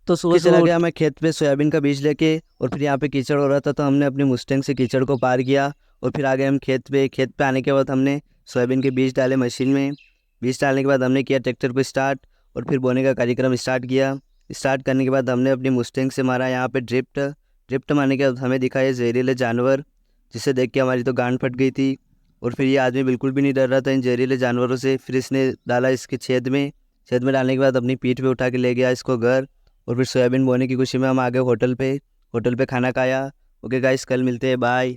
तो सुबह कि सुबह चला उठ। गया मैं खेत पे सोयाबीन का बीज लेके, और फिर यहाँ पे कीचड़ हो रहा था तो हमने अपनी मुस्टैंग से कीचड़ को पार किया। और फिर आ गए हम खेत पे आने के बाद हमने सोयाबीन के बीज डाले मशीन में। बीज डालने के बाद हमने किया ट्रैक्टर को स्टार्ट, और फिर बोने का कार्यक्रम स्टार्ट किया। स्टार्ट करने के बाद हमने अपनी मुस्टैंग से मारा यहाँ पे ड्रिफ्ट। ड्रिफ्ट मारने के बाद हमें दिखा ये जहरीले जानवर, जिसे देख के हमारी तो गांड फट गई थी। और फिर ये आदमी बिल्कुल भी नहीं डर रहा था इन जहरीले जानवरों से। फिर इसने डाला इसके छेद में। छेद में डालने के बाद अपनी पीठ पे उठा के ले गया इसको घर। और फिर सोयाबीन बोने की खुशी में हम आ गए होटल पे। होटल पे खाना खाया। ओके गाइस, कल मिलते हैं, बाय।